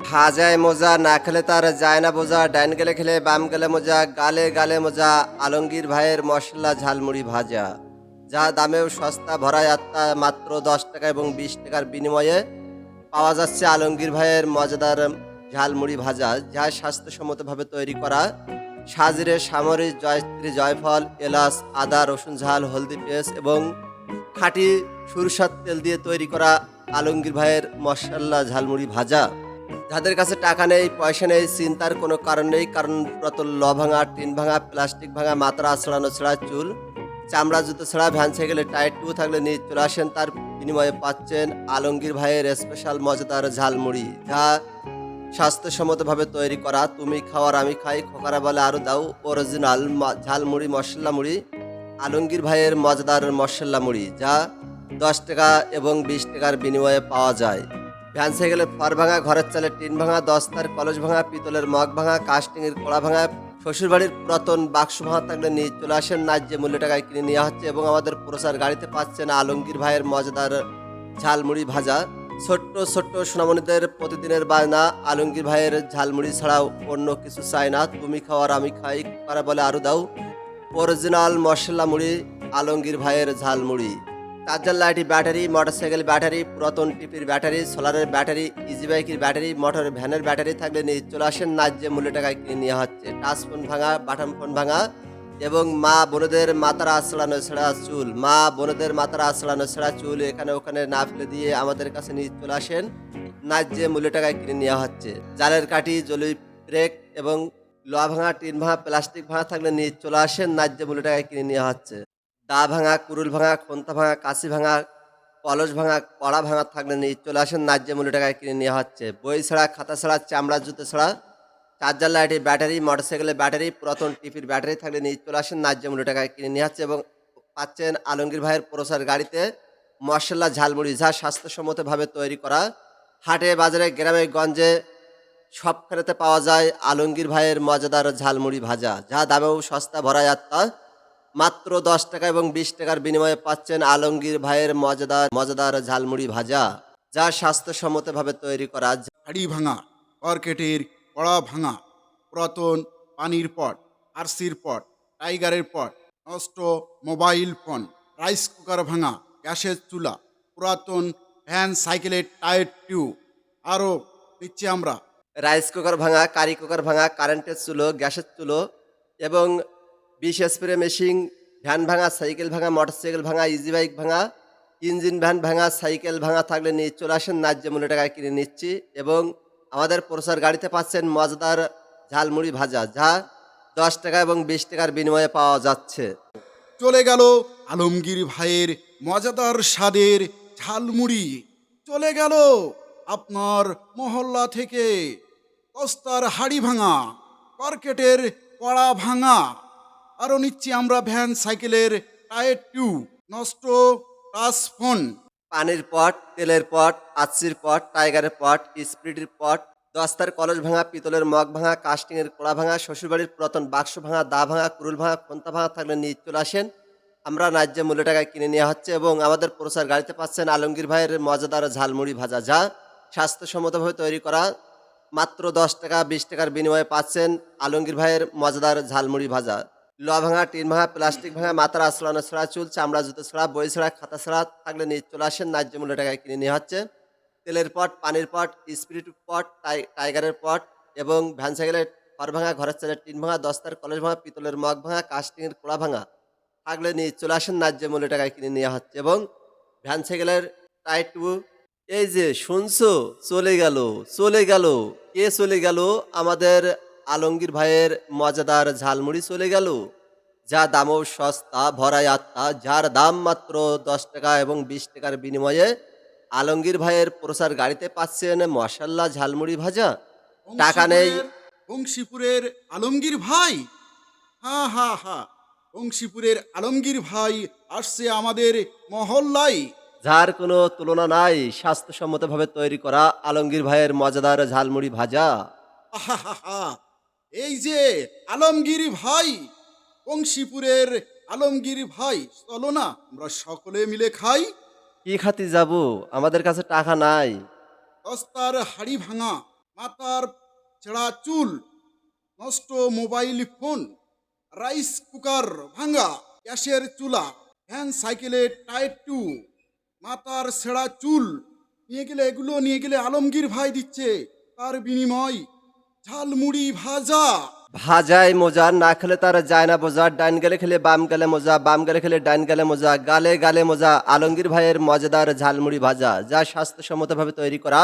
ভাজায় মোজা, না খেলে তার যায় না বোঝা, ডাইন গেলে খেলে বাম গেলে মোজা, গালে গালে মোজা, আলমগীর ভাইয়ের মশলা ঝালমুড়ি ভাজা, যা দামেও সস্তা, ভরায় আত্মা, মাত্র 10 টাকা এবং 20 টাকার বিনিময়ে পাওয়া যাচ্ছে আলমগীর ভাইয়ের মজাদার ঝালমুড়ি ভাজা, যা স্বাস্থ্যসম্মতভাবে তৈরি করা। সাজিরে সামরিচ, জয়ত্রী, জয়ফল, এলাচ, আদা, রসুন ঝাল, হলদি পেস্ট এবং খাঁটি সরিষার তেল দিয়ে তৈরি করা আলমগীর ভাইয়ের মশলা ঝালমুড়ি ভাজা। যাদের কাছে টাকা নেই, পয়সা নেই, চিন্তার কোনো কারণ নেই, কারণ পুরাতন ভাঙা, টিন ভাঙা, প্লাস্টিক ভাঙা, মাত্রা আছড়ানো ছাড়া চুল, চামড়া জুতো ছাড়া ভ্যান সাইকেলে টায়ার টু থাকলে নিয়ে চলে আসেন, তার বিনিময়ে পাচ্ছেন আলমগীর ভাইয়ের স্পেশাল মজাদার ঝালমুড়ি, যা স্বাস্থ্যসম্মতভাবে তৈরি করা। তুমি খাওয়ার আমি খাই, খোকারা বলে আরও দাও, অরিজিনাল ঝালমুড়ি মশলা মুড়ি, আলমগীর ভাইয়ের মজাদার মশলা মুড়ি, যা 10 টাকা এবং 20 টাকার বিনিময়ে পাওয়া যায়। ভ্যান সাইকেলের ফর ভাঙা, ঘরের চালের টিন ভাঙা, দস্তার কলস ভাঙা, পিতলের মগ ভাঙা, কাস্টিংয়ের কড়া ভাঙা, শ্বশুরবাড়ির পুরাতন বাক্স ভাঙা থাকলে নিয়ে চলে আসেন, ন্যায্য মূল্য টাকায় কিনে নেওয়া হচ্ছে এবং আমাদের প্রচার গাড়িতে পাচ্ছেন আলমগীর ভাইয়ের মজাদার ঝালমুড়ি ভাজা। ছোট্ট ছোট্ট সোনামণিদের প্রতিদিনের বায়না, আলমগীর ভাইয়ের ঝালমুড়ি ছাড়াও অন্য কিছু চাই না, তুমি খাওয়ার আমি খাই, করা বলে আরও দাও, অরিজিনাল মশলা মুড়ি, আলমগীর ভাইয়ের ঝালমুড়ি। চার্জার লাইটি, ব্যাটারি, মোটরসাইকেল ব্যাটারি, পুরাতন টিপির ব্যাটারি, সোলারের ব্যাটারি, ইজি বাইকের ব্যাটারি, মোটর ভ্যানের ব্যাটারি থাকলে নিয়ে চলে আসেন, ন্যায্য মূল্য টাকায় কিনে নেওয়া হচ্ছে। টাচ ফোন ভাঙা, বাটন ফোন ভাঙা এবং মা বোনদের মাথার আঁচড়ানো ছেঁড়া চুল, মা বোনদের মাথার আঁচড়ানো ছেঁড়া চুল এখানে ওখানে না ফেলে দিয়ে আমাদের কাছে নিয়ে চলে আসেন, ন্যায্য মূল্য টাকায় কিনে নেওয়া হচ্ছে। জালের কাঠি, জলি ব্রেক এবং লোহা ভাঙা, টিন ভাঙা, প্লাস্টিক ভাঙা থাকলে নিয়ে চলে আসেন, ন্যায্য মূল্য টাকায় কিনে নেওয়া হচ্ছে। দা ভাঙা, কুরুল ভাঙা, খন্তা ভাঙা, কাশি ভাঙা, কলস ভাঙা, কড়া ভাঙা থাকলে নিয়ে চলে আসেন, ন্যায্য মূল্য টাকায় কিনে নেওয়া হচ্ছে। বই ছাড়া, খাতা ছাড়া, চামড়া জুতো ছাড়া, চার্জার লাইটের ব্যাটারি, মোটরসাইকেলের ব্যাটারি, পুরাতন টিপির ব্যাটারি থাকলে নিয়ে চলে আসেন, ন্যায্য মূল্য টাকায় কিনে নিয়ে হচ্ছে এবং পাচ্ছেন আলমগীর ভাইয়ের প্রসার গাড়িতে মশলা ঝালমুড়ি, যা স্বাস্থ্যসম্মতভাবে তৈরি করা। হাটে বাজারে গ্রামে গঞ্জে সবখানেতে পাওয়া যায় আলমগীর ভাইয়ের মজাদার ঝালমুড়ি ভাজা, যা দামেও সস্তা, ভরায় আত্মা, মাত্র 10 টাকা এবং 20 টাকার বিনিময়ে পাচ্ছেন আলমগীর ভাইয়ের মজাদার মজাদার ঝালমুড়ি ভাজা, যা স্বাস্থ্যসম্মতভাবে তৈরি করা। হাড়ি ভাঙা, কর্কেটের কড়া ভাঙা, পুরাতন পানির পট, আরসির পট, টাইগারের পট, নষ্ট মোবাইল ফোন, রাইস কুকার ভাঙা, গ্যাসের চুলা, পুরাতন ভ্যান সাইকেলের টায়ার টিউব, আরও দিচ্ছি আমরা। রাইস কুকার ভাঙা, কারি কুকার ভাঙা, কারেন্টের চুলো, গ্যাসের চুলো এবং 20 স্প্রে মেশিন, ভ্যান ভাঙা, সাইকেল ভাঙা, মোটরসাইকেল ভাঙা, ইজি বাইক ভাঙা, ইঞ্জিন ভ্যান ভাঙা, সাইকেল ভাঙা থাকলে নিয়ে চলে আসেন, ন্যায্য মূল্য টাকায় কিনে নিচ্ছি এবং আমাদের প্রচার গাড়িতে পাচ্ছেন মজাদার ঝালমুড়ি ভাজা, যা 10 টাকা এবং 20 টাকার বিনিময়ে পাওয়া যাচ্ছে। চলে গেল আলমগীর ভাইয়ের মজাদার স্বাদের ঝালমুড়ি, চলে গেল আপনার মহল্লা থেকে কস্তার হাড়ি ভাঙা, কর্কেটের কড়া ভাঙা, আরও নিচ্ছি আমরা ভ্যান সাইকেলের টায়ার টিউব, নষ্ট টাচ ফোন। পানির পট, তেলের পট, আচ্ছির পট, টাইগারের পট, স্পিরিটের পট, দস্তার কলস ভাঙা, পিতলের মগ ভাঙা, কাস্টিংয়ের কড়া ভাঙা, শ্বশুরবাড়ির পুরাতন বাক্স ভাঙা, দা ভাঙা, কুরুল ভাঙা, খন্তা ভাঙা থাকলে নিয়ে চলে আসেন, আমরা ন্যায্য মূল্য টাকায় কিনে নেওয়া হচ্ছে এবং আমাদের প্রচার গাড়িতে পাচ্ছেন আলমগীর ভাইয়ের মজাদার ঝালমুড়ি ভাজা, যা স্বাস্থ্যসম্মতভাবে তৈরি করা। মাত্র 10 টাকা 20 টাকার বিনিময়ে পাচ্ছেন আলমগীর ভাইয়ের মজাদার ঝালমুড়ি ভাজা। লোহা ভাঙা, টিন ভাঙা, প্লাস্টিক ভাঙা, মাথার আঁচড়ানো ছাড়া চুল, চামড়া জুতো ছাড়া, বই ছাড়া, খাতা ছাড়া থাকলে নিয়ে চলে আসেন, ন্যায্য মূল্য টাকায় কিনে নেওয়া হচ্ছে। তেলের পট, পানির পট, স্পিরিট পট, টাইগারের পট এবং ভ্যান সাইকেলের খড় ভাঙা, ঘরের চালের টিন ভাঙা, দস্তার কলস ভাঙা, পিতলের মগ ভাঙা, কাস্টিংয়ের কড়া ভাঙা থাকলে নিয়ে চলে আসেন, ন্যায্য মূল্য টাকায় কিনে নেওয়া হচ্ছে এবং ভ্যান সাইকেলের টায়ার টিউব। এই যে শুনছো, চলে গেল, চলে গেল, কে চলে গেল? আমাদের আলমগীর ভাইয়ের মজাদার ঝালমুড়ি চলে গেল, যা দামও সস্তা, ভরায় আত্মা, যার দাম মাত্র 10 টাকা এবং 20 টাকার বিনিময়ে আলমগীর ভাইয়ের প্রচার গাড়িতে পাচ্ছেন মশাল্লা ঝালমুড়ি ভাজা। টাকা নেই, বংশীপুরের বংশীপুরের আলমগীর ভাই, হা হা হা, বংশীপুরের আলমগীর ভাই আসছে আমাদের মহল্লায়। যার কোনো তুলনা নাই, স্বাস্থ্যসম্মতভাবে তৈরি করা আলমগীর ভাইয়ের মজাদার ঝালমুড়ি ভাজা। আহাহাহা, এই যে আলমগীর ভাই, বংশীপুরের আলমগীর ভাই, চলো না আমরা সকলে মিলে খাই। কি খাতি যাব, আমাদের কাছে টাকা নাই। দস্তার হাড়ি ভাঙা, মাথার ছেঁড়া চুল, নষ্ট মোবাইল ফোন, রাইস কুকার ভাঙা, গ্যাসের চুলা, ভ্যান সাইকেলের টায়ার টু, মাথার ছেঁড়া চুল এগুলো নিয়ে গেলে আলমগীর ভাই দিচ্ছে, তার বিনিময় ঝালমুড়ি ভাজা। ভাজায় মজা, না খেলে তার যায় না বোঝা, ডাইন গেলে খেলে বাম গেলে মজা, বাম গেলে খেলে ডাইন গেলে মজা, গালে গালে মজা আলমগীর ভাইয়ের মজাদার ঝালমুড়ি ভাজা, যা স্বাস্থ্যসম্মতভাবে তৈরি করা।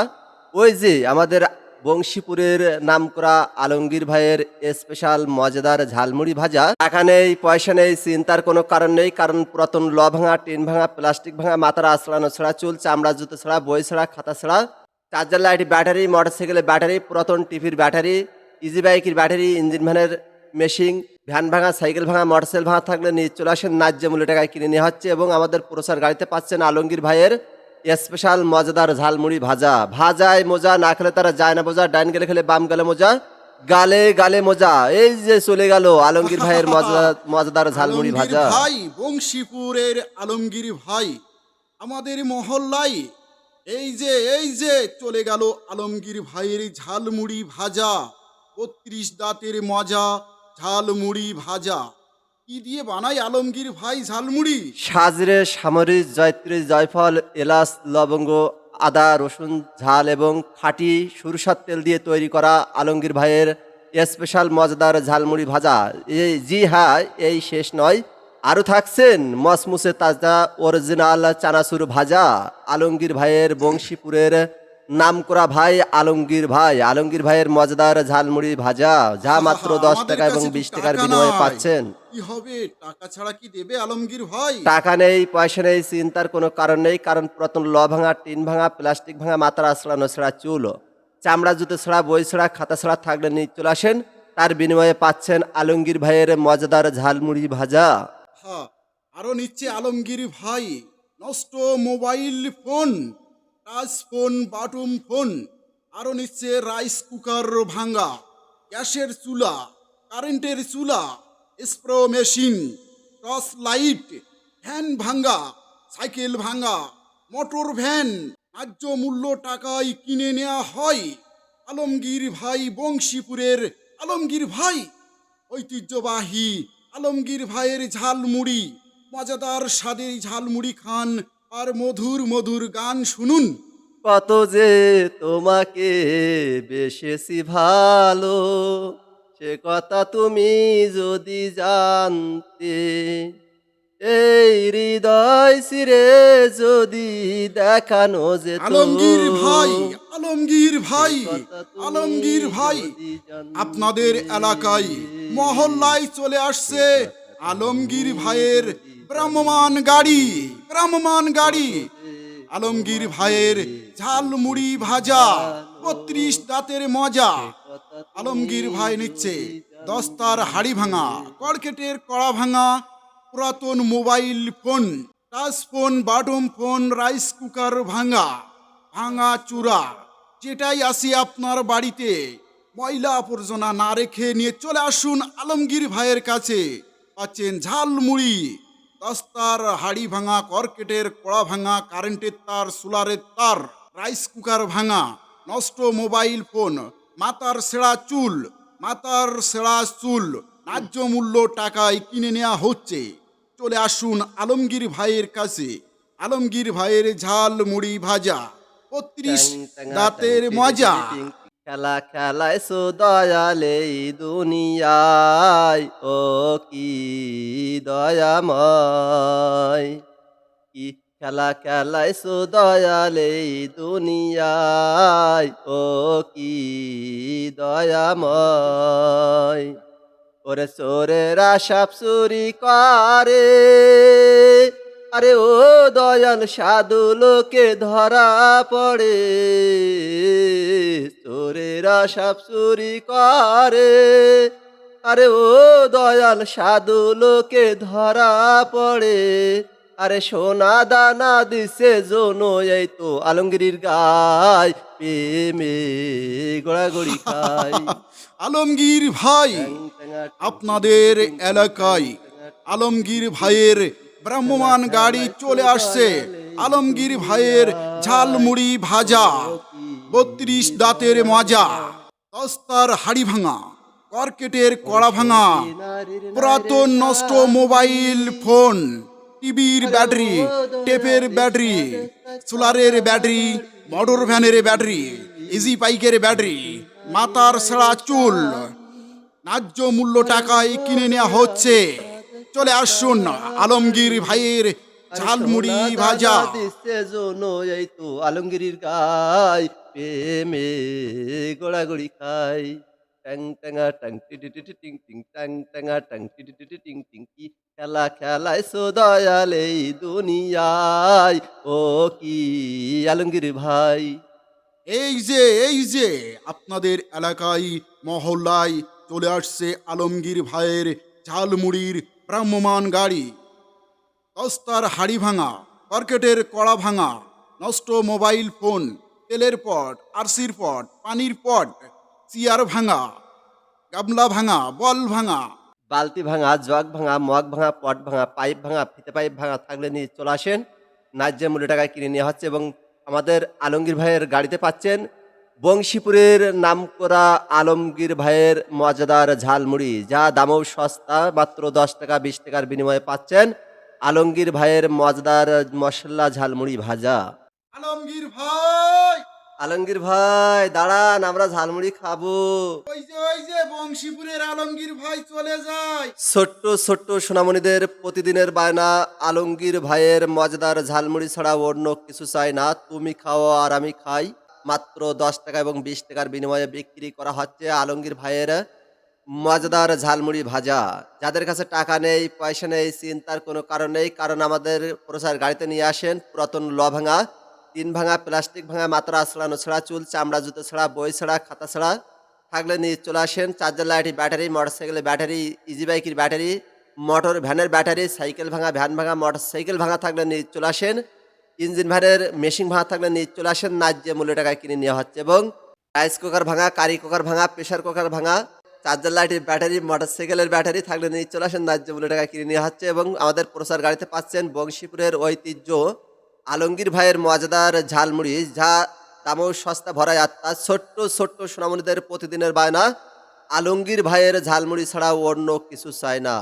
ওই যে আমাদের বংশীপুরের নামকরা আলমগীর ভাইয়ের স্পেশাল মজাদার ঝালমুড়ি ভাজা। টাকা নেই, পয়সা নেই, চিন্তার কোনো কারণ নেই, কারণ পুরাতন ল ভাঙা, টিন ভাঙা, প্লাস্টিক ভাঙা, মাথার আঁচড়ানো ছাড়া চুল, চামড়া জুতো ছাড়া, বই ছাড়া, খাতা ছাড়া, চার্জার লাইট ব্যাটারি, মোটরসাইকেলের ব্যাটারি, পুরাতন টিভির ব্যাটারি, ইজি বাইকের ব্যাটারি, ইঞ্জিন ভ্যানের মেশিন, ভ্যান ভাঙা, সাইকেল ভাঙা, মোটরসাইকেল ভাঙা থাকলে নিয়ে চলে আসেন, ন্যায্য মূল্য টাকায় কিনে নেওয়া হচ্ছে। এবং আমাদের প্রচার গাড়িতে পাচ্ছেন আলমগীর ভাইয়ের স্পেশাল মজাদার ঝালমুড়ি ভাজা। ভাজায় মজা, না খেলে তারা যায় না বোঝা, ডাইন গেলে খেলে বাম গেলে মজা, গালে গালে মজা। এই যে চলে গেল আলমগীর ভাইয়ের মজাদার ঝালমুড়ি আলমগীর ভাজা। ভাই, বংশীপুরের আলমগীর ভাই, আমাদের মহল্লায় এই যে চলে গেল আলমগীর ভাইয়ের ঝালমুড়ি ভাজা। ৩২ দাঁতের মজা ঝালমুড়ি ভাজা। কি দিয়ে বানায় আলমগীর ভাই ঝালমুড়ি? সাজরে সামরিচ, জয়ত্রী, জয়ফল, এলাচ, লবঙ্গ, আদা, রসুন, ঝাল এবং খাঁটি সরিষার তেল দিয়ে তৈরি করা আলমগীর ভাইয়ের স্পেশাল মজাদার ঝালমুড়ি ভাজা। এই জি হ্যাঁ, এই শেষ নয়, আরও থাকছেন মসমুসে তাজা অরিজিনাল চানাচুর ভাজা। আলমগীর ভাইয়ের বংশীপুরের নামকরা ভাই আলমগীর ভাই, আলমগীর ভাইয়ের মজাদার ঝালমুড়ি ভাজা, যা মাত্র 10 আমাদের টাকা এবং কাছে তো 20 টাকার টাকা বিনিময়ে নাই। পাচ্ছেন। কি হবে, টাকা ছাড়া কি দেবে আলমগীর ভাই? টাকা নেই, পয়সা নেই, চিন্তার কোনো কারণ নেই, কারণ পুরাতন ল ভাঙা, টিন ভাঙা, প্লাস্টিক ভাঙা, মাথার আঁচড়ানো ছাড়া চুল, চামড়া জুতো ছাড়া, বই ছাড়া, খাতা ছাড়া থাকলে নিয়ে চলে আসেন, তার বিনিময়ে পাচ্ছেন আলমগীর ভাইয়ের মজাদার ঝালমুড়ি ভাজা। হ্যাঁ, আরো নিচ্ছে আলমগীর ভাই নষ্ট mobile phone, touch phone, button phone. আরো নিচ্ছে রাইস কুকার ভাঙা, গ্যাসের চুলা, কারেন্টের চুলা, spray machine, torch light, van ভাঙা, সাইকেল ভাঙা, মোটর ভ্যান ন্যায্য মূল্য টাকায় কিনে নেওয়া হয়। আলমগীর ভাই, বংশীপুরের আলমগীর ভাই, ঐতিহ্যবাহী আলমগীর ভাইয়ের ঝালমুড়ি, মজাদার স্বাদের ঝালমুড়ি খান আর মধুর মধুর গান শুনুন। কত যে তোমাকে বেশেছি ভালো, সে কথা তুমি যদি জানতে, এই হৃদয় ছিরে যদি দেখানো যেত। আলমগীর ভাই, আলমগীর ভাই, সে কথা তুমি আলমগীর ভাই, যদি জানতে। আপনাদের এলাকায় মহল্লায় চলে আসছে আলমগীর ভাইয়ের ভ্রাম্যমান গাড়ি, ভ্রাম্যমান গাড়ি। আলমগীর ভাইয়ের ঝালমুড়ি ভাজা, ৩২ দাঁতের মজা। আলমগীর ভাই নিচ্ছে দস্তার হাড়ি ভাঙা, কড়কেটের কড়া ভাঙা, পুরাতন mobile phone, touch phone, button phone, rice cooker ভাঙা, ভাঙা চূড়া, যেটাই আসি আপনার বাড়িতে ময়লা আবর্জনা না রেখে নিয়ে চলে আসুন আলমগীর ভাইয়ের কাছে। পাচ্ছেন ঝালমুড়ি, দস্তার হাড়ি ভাঙা, কর্কেটের কড়া ভাঙা, কারেন্টের তার, সোলারের তার, রাইস কুকার ভাঙা, নষ্ট মোবাইল ফোন, মাথার সেরা চুল, মাথার সেরা চুল ন্যায্য মূল্য টাকায় কিনে নেওয়া হচ্ছে। চলে আসুন আলমগীর ভাইয়ের কাছে। আলমগীর ভাইয়ের ঝালমুড়ি ভাজা, ৩২ দাঁতের মজা। খেলা খেলাইছো দয়ালে এই দুনিয়ায়, ও কি দয়াময়, কি খেলা খেলাইছো দয়ালে এই দুনিয়ায়, ও কি দয়াময়। ওরে চোরেরা সব চুরি করে, আরে ও দয়াল সাধু লোকে ধরা পড়ে, চোরেরা সব চুরি করে, আরে ও দয়াল সাধু লোকে ধরা পড়ে, আরে সোনা দানা দিছে জোনো, এই তো আলমগীর গায় প্রেমে গোড়াগড়ি খায়। আলমগীর ভাই, আপনাদের এলাকায় আলমগীর ভাইয়ের ভ্রাম্যমান গাড়ি চলে আসছে। আলমগীর ভাইয়ের ঝালমুড়ি ভাজা, 32 দাঁতের মাজা, দস্তার হাড়ি ভাঙা, কর্কেটের কড়া ভাঙা, পুরাতন নষ্ট মোবাইল ফোন, টিভির ব্যাটারি, টেপের ব্যাটারি, সোলারের ব্যাটারি, মোটর ভ্যানের ব্যাটারি, ইজি বাইকের ব্যাটারি, মাথার সেরা চুল ন্যায্য মূল্য টাকায় কিনে নেওয়া হচ্ছে। চলে আসুন আলমগীর ভাইয়ের ঝালমুড়ি ভাজা। দিচ্ছে জোনো এই তো আলমগিরির গাই প্রেমে গোড়াগড়ি খাই ট্যাং ট্যাঙা ট্যাং টিটি টিটি টিং টিং ট্যাং ট্যাঙা ট্যাং টিটি টিটি টিং টিং কি খেলা খেলাইছো দয়াল এই দুনিয়ায় ও কি আলমগীর ভাই। এই যে আপনাদের এলাকায় মহল্লায় চলে আসছে আলমগীর ভাইয়ের ঝালমুড়ির ভ্রাম্যমান গাড়ি। দস্তার হাড়ি ভাঙা, কর্কেটের কড়া ভাঙা, নষ্ট মোবাইল ফোন, তেলের পট, আরসির পট, পানির পট, চেয়ার ভাঙা, গামলা ভাঙা, বল ভাঙা। বালতি ভাঙা, জগ ভাঙা, মগ ভাঙা, পট ভাঙা, পাইপ ভাঙা, ফিতে পাইপ ভাঙা থাকলে নিয়ে চলে আসেন। ন্যায্য মূল্য টাকায় কিনে নেওয়া হচ্ছে এবং আমাদের আলমগীর ভাইয়ের গাড়িতে পাচ্ছেন বংশীপুরের নামকরা আলমগীর ভাইয়ের মজাদার ঝালমুড়ি, যা দামও সস্তা, মাত্র 10 টাকা 20 টাকার বিনিময়ে পাচ্ছেন আলমগীর ভাইয়ের মজাদার মশলা ঝালমুড়ি ভাজা। আলমগীর ভাই, আলমগীর ভাই দাঁড়ান, আমরা ঝালমুড়ি খাবো। ওই যে বংশীপুরের আলমগীর ভাই চলে যায়। ছোট্ট ছোট্ট সোনামণিদের প্রতিদিনের বায়না আলমগীর ভাইয়ের মজাদার ঝালমুড়ি ছাড়া অন্য কিছু চাই না। তুমি খাও আর আমি খাই। মাত্র 10 টাকা এবং 20 টাকার বিনিময়ে বিক্রি করা হচ্ছে আলমগীর ভাইয়ের মজাদার ঝালমুড়ি ভাজা। যাদের কাছে টাকা নেই, পয়সা নেই, চিন্তার কোনো কারণ নেই, কারণ আমাদের প্রচার গাড়িতে নিয়ে আসেন পুরাতন ল ভাঙা, টিন ভাঙা, প্লাস্টিক ভাঙা, মাত্রা আছড়ানো ছাড়া, চুল চামড়া, জুতো ছাড়া, বই ছাড়া, খাতা ছাড়া থাকলে নিয়ে চলে আসেন। চার্জার লাইটের ব্যাটারি, মোটরসাইকেলের ব্যাটারি, ইজি বাইকের ব্যাটারি, মোটর ভ্যানের ব্যাটারি, সাইকেল ভাঙা, ভ্যান ভাঙা, মোটর সাইকেল ভাঙা থাকলে নিয়ে চলে আসেন। ইঞ্জিন ভ্যানের মেশিন ভাঙা থাকলে নিয়ে চলে আসেন। ন্যায্য মূল্য টাকায় কিনে নেওয়া হচ্ছে এবং রাইস কুকার ভাঙা, কারি কুকার ভাঙা, প্রেশার কুকার ভাঙা, চার্জার লাইটের ব্যাটারি, মোটর সাইকেলের ব্যাটারি থাকলে নিয়ে চলে আসেন। ন্যায্য মূল্য টাকায় কিনে নেওয়া হচ্ছে এবং আমাদের প্রচার গাড়িতে পাচ্ছেন বংশীপুরের ঐতিহ্য আলমগীর ভাইয়ের মজাদার ঝালমুড়ি, যা দামও সস্তা ভরা যাত্রা। ছোট্ট ছোট্ট সোনামণিদের প্রতিদিনের বায়না আলমগীর ভাইয়ের ঝালমুড়ি ছাড়া অন্য কিছু চায় না।